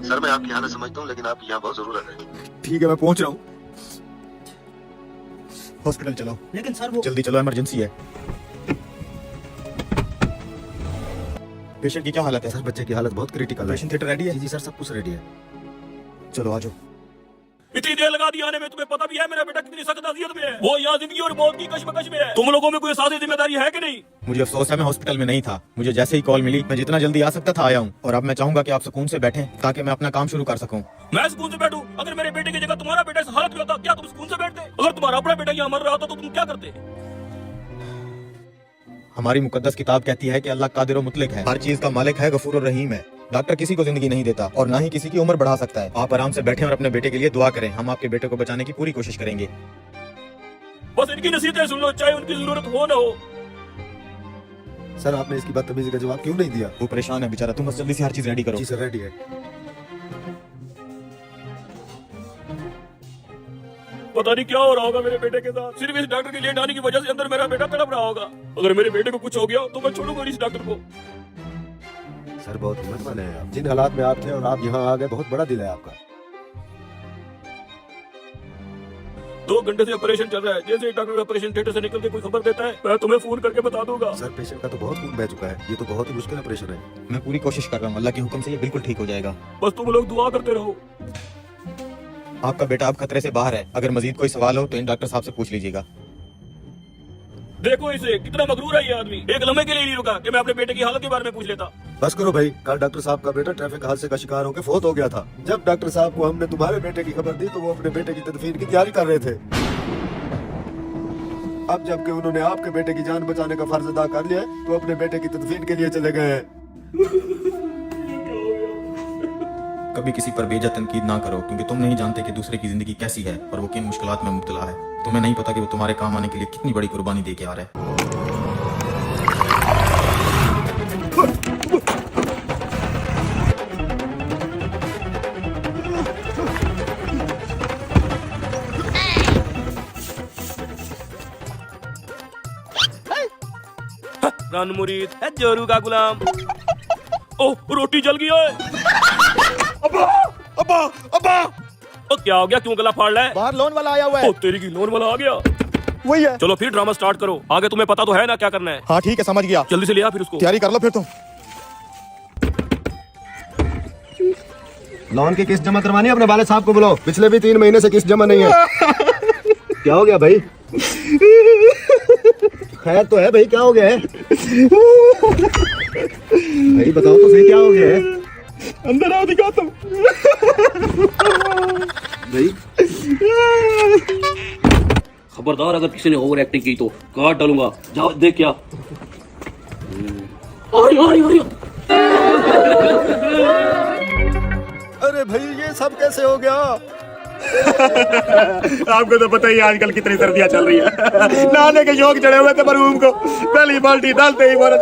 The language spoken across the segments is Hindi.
सर मैं आपकी हालत समझता हूँ, लेकिन आपकी यहाँ बहुत जरूरत है। ठीक है मैं पहुंच रहा हूँ। हॉस्पिटल चलो। लेकिन सर वो जल्दी चलो, इमरजेंसी है। पेशेंट की क्या हालत है? सर बच्चे की हालत बहुत क्रिटिकल है। पेशेंट थिएटर रेडी है? जी जी सर, सब कुछ रेडी है। चलो आ जाओ। इतनी देर लगा दी आने में, तुम्हें पता भी है मेरा बेटा कितनी सख्त अजियत में है। वो यहाँ जिंदगी और मौत की कश्मकश में है। तुम लोगों में कोई साथी जिम्मेदारी है कि नहीं? मुझे अफसोस है मैं हॉस्पिटल में नहीं था। मुझे जैसे ही कॉल मिली मैं जितना जल्दी आ सकता था आया हूँ। और अब मैं चाहूंगा कि आप सुकून से बैठें ताकि मैं अपना काम शुरू कर सकूं। मैं सुकून से बैठूं? अगर मेरे बेटे की जगह तुम्हारा बेटा इस हालत में होता, क्या तुम सुकून से बैठते? अगर तुम्हारा अपना बेटा यहाँ मर रहा होता तो तुम क्या करते? हमारी मुकद्दस किताब कहती है कि अल्लाह कादिर और मुतलिक है, हर चीज का मालिक है, गफूर और रहीम है। डॉक्टर किसी को जिंदगी नहीं देता और ना ही किसी की उम्र बढ़ा सकता है। आप आराम से बैठें और अपने बेटे के लिए दुआ करें। हम आपके बेटे को बचाने की पूरी कोशिश करेंगे। बस इनकी नसीहतें सुन लो, चाहे उनकी जरूरत हो न हो। सर आपने इसकी बदतमीजी का जवाब क्यों नहीं दिया? वो परेशान है बेचारा, तुम बस जल्दी से हर चीज रेडी करो। जी सर रेडी है। पता नहीं क्या हो रहा होगा मेरे बेटे के साथ। सिर्फ इस डॉक्टर के लेट आने की वजह से अंदर मेरा बेटा तड़प रहा होगा। अगर मेरे बेटे को कुछ हो गया तो मैं छोड़ूंगा इस डॉक्टर को। सर बहुत हिम्मत वाले हैं आप। जिन हालात में आप थे और आप यहाँ आ गए, बहुत बड़ा दिल है आपका। 2 घंटे से ऑपरेशन चल रहा है। जैसे ही डॉक्टर ऑपरेशन थिएटर से निकल के कोई खबर देता है, मैं तुम्हें फोन करके बता दूंगा। सर पेशेंट का तो बहुत खून बह चुका है, ये तो बहुत ही मुश्किल ऑपरेशन है। मैं पूरी कोशिश कर रहा हूँ, अल्लाह के हुक्म से ये बिल्कुल ठीक हो जाएगा। बस तुम लोग दुआ करते रहो। आपका बेटा अब खतरे से बाहर है। अगर मजीद कोई सवाल हो तो इन डॉक्टर साहब से पूछ लीजिएगा। देखो इसे, कितना मगरूर है ये आदमी। एक लम्हे के लिए नहीं रुका कि मैं अपने बेटे की हालत के बारे में पूछ लेता। बस करो भाई, कल डॉक्टर साहब का बेटा ट्रैफिक हादसे का शिकार होकर फोत हो गया था। जब डॉक्टर साहब को हमने तुम्हारे बेटे की खबर दी तो वो अपने बेटे की तदफीन की तैयारी कर रहे थे। अब जबकि उन्होंने आपके बेटे की जान बचाने का फर्ज अदा कर लिया है, तो अपने बेटे की तदफीन के लिए चले गए हैं। कभी किसी पर बेजा तनकीद ना करो, क्योंकि तुम नहीं जानते कि दूसरे की जिंदगी कैसी है और वो किन मुश्किलात में मुब्तला है। तुम्हें नहीं पता कि वो तुम्हारे काम आने के लिए कितनी बड़ी कुर्बानी दे के आ रहा है। रन मुरीद है जोरू का गुलाम। ओह रोटी जल गई है। अब्बा अब्बा अब्बा, ओ क्या हो गया, क्यों गला फाड़ रहा है? बाहर लोन वाला आया हुआ है। ओ तेरी की लोन वाला आ गया। वही है। चलो फिर ड्रामा स्टार्ट करो। आगे तुम्हें पता तो है ना क्या करना है। हाँ ठीक है, समझ गया। जल्दी से लिया फिर उसको। तैयारी कर लो फिर तुम। लोन की किस्त जमा करवानी है, अपने वाले साहब को बुलाओ। पिछले भी 3 महीने से किस्त जमा नहीं है। क्या हो गया भाई? खैर तो है भाई, क्या हो गया है भाई? बताओ तो सही, क्या हो गया है? अंदर आओ, दिखा तुम भाई खबरदार, अगर किसी ने ओवर एक्टिंग की तो काट डालूंगा। जाओ देख क्या। अरे भाई ये सब कैसे हो गया? आपको तो पता ही आजकल कितनी सर्दियां चल रही है। नहाने के शौक चढ़े हुए थे मरहूम को, पहली बाल्टी डालते ही मर।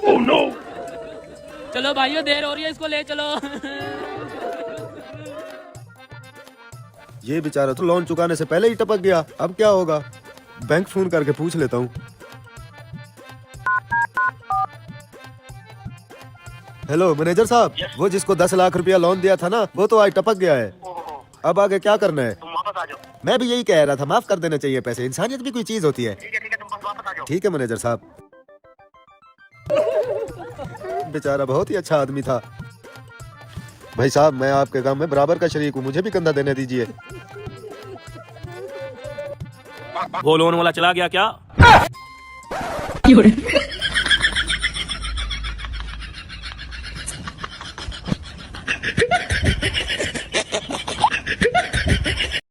Oh no. चलो भाइयों, देर हो रही है, इसको ले चलो। ये बेचारा तो लोन चुकाने से पहले ही टपक गया। अब क्या होगा? बैंक फोन करके पूछ लेता हूँ। हेलो मैनेजर साहब, वो जिसको 10 लाख रुपया लोन दिया था ना, वो तो आज टपक गया है। अब आगे क्या करना है? तुम वापस आ जाओ। मैं भी यही कह रहा था, माफ कर देना चाहिए पैसे। इंसानियत भी कोई चीज होती है। ठीक है तुम बस वापस आ जाओ। ठीक है मैनेजर साहब। बेचारा बहुत ही अच्छा आदमी था। भाई साहब, मैं आपके काम में बराबर का शरीक हूँ, मुझे भी कंधा देने दीजिए। वो लोन वाला चला गया क्या?